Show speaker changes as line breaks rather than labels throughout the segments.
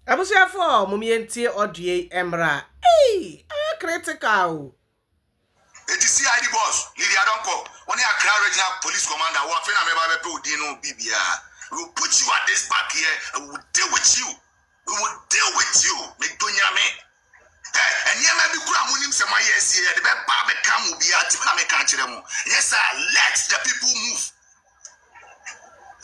Abusuafoɔ mumientie odue emra. Hey, critical.
It is CID boss, Lidia Donkor. When you are Accra Regional Police Commander, one friend I remember people didn't BBR. We will put you at this back here and we will deal with you. We will deal with you. Make me. And you may be Kuramunim Sama yes here. The Baba come will be at Timana country. Yes, sir. Let the people move.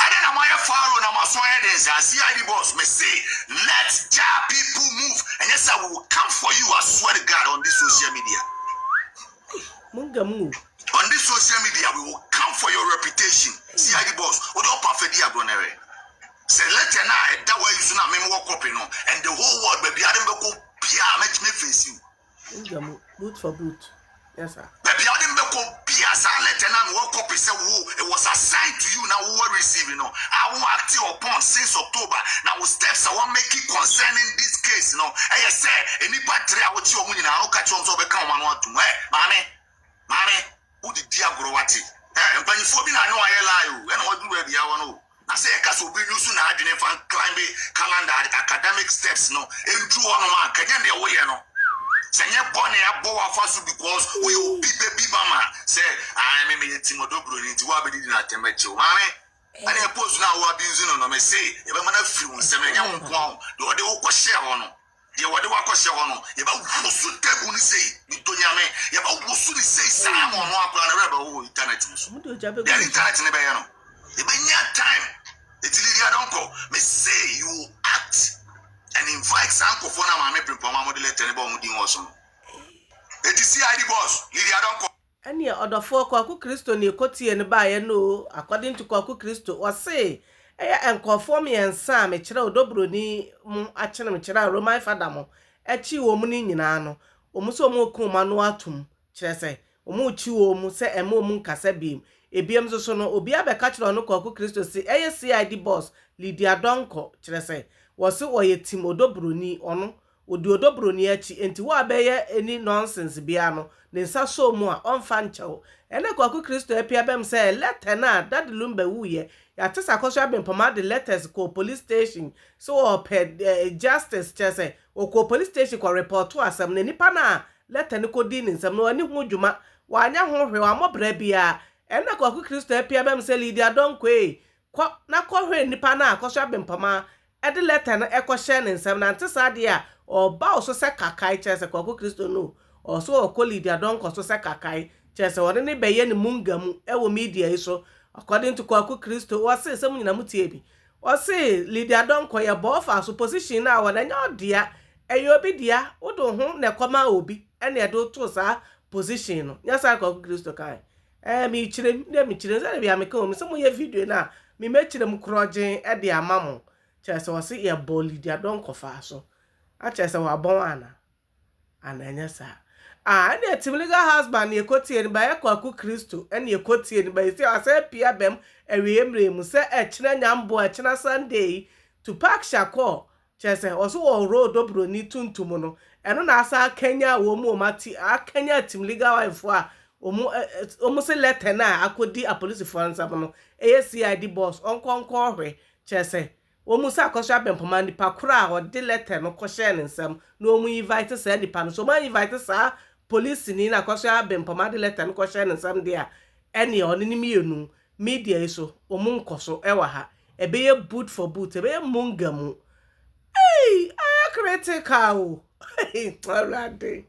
And then I'm a faro and I'm a CID boss may say, let the people move. And yes, I will come for you, I swear to God, on this social media.
Mungamu.
On this social media, we will come for your reputation. CID boss, what up after the agonere? Say, let you know that way you should not walk up, you know, and the whole world, baby, I didn't go Pia, make me face you.
Mungamu, boot for boot. Yes, sir.
Baby, I didn't go Pia, so let you know walk up and say, it was assigned to you, now we will receive, you know. I will act upon since October. Now, steps I want make it concerning this case, you know. And you say, any battery, I will tell you, I'll catch you on top of come on to me, Mame, who did Diagrowati? And when you forbid, I know I lie you, and what do we know? I say, I can't be using a fan climbing calendar, academic steps, no, and drew on one, can you way, you know? Say, you're born a boa fast because we will be baby mama. Say, I may be a Timodobro into what we did not tell you, Mame. And I post now abusing on me, say, if I'm not few, 7 young pound, do what they will share on. You what the work of Shawan, you about Wusu Tabuni say, Nitonyame, you about Wusu say, Simon, one plan a rebel, internet. The internet in the Bayano. If in your time, it's Lidia Donkor, may say you act and invite Sanko for now, I'm making Pomamo the letter about Mudin also. It is CID boss, Lidia Donkor.
And your other four Kwaku Kristo near Koti and by no, according to Kwaku Kristo, or say, and conform me and Sam, a child dobroni, achanam chira, Roman Fadamo, a chi woman in ano, Omuso moku manuatum, Chese, Omuchu Omuse and Momun Casabim, a BM's sono, Obiabe catcher on Kwaku Kristo, say, CID boss, Lidia Donkor, Chese, was so or a Tim Odobruni, ono, Odobruni, and to what bear any nonsense biano, then so more on fancho, and a Kwaku Kristo appear them say, let her not that lumber wooye. Yatis akosha ben poma the letters ko police station so justice chese o ko police station ko report to asem ne nipa na letter ne ko din nsem no ani hu dwuma wa anya ho hwe wa mobra bia en na Kwaku Kristo apia bem se Lidia Donkor ko na ko hwe nipa na akosha ben poma e de letter na e ko share ne nsem na ntesa de a o ba o so se kakai chese Kwaku Kristo no o so o ko Lidia Donkor so se kakai chese woni ne beye ne mungamu e wo media iso. According to Kwaku Kristo, was say some in a mutiebi. Or say Lidia Donkor ya bofa so position now and your dear, and you be dear, or don't home ne koma obi, and ya do to sa position. Yes, I Kwaku Kristo kai. Me children, me children, I be a make some of your video now. Me make them crojing at the amamo. Chess was say ya bo Lidia Donkor faso. I chess our bonana. And then yes, sir. And the Timliga husband, ye Koti and by a Kwaku Kristo, and ye Koti and by say, I say, Pia Bem, and we embrace say a China Yambo, a China Sunday to Park Shako, Chessa, also all road dobro ni tun to mono, and on Asa Kenya, Womo Mati, a Kenya Timliga wife, almost a letter now, I could be a police for answer, CID boss, on Concord, Chessa. Omusa akosha ben pomandi pakura or de letter no koshe nsem no mu invite say ni pan so ma invite sa police ni na akosha ben pomandi letter no koshe nsem dia ene oni ni mienu media iso omu nkoso ewa ha ebeye boot for boot ebeye mungamu hey I critical hey already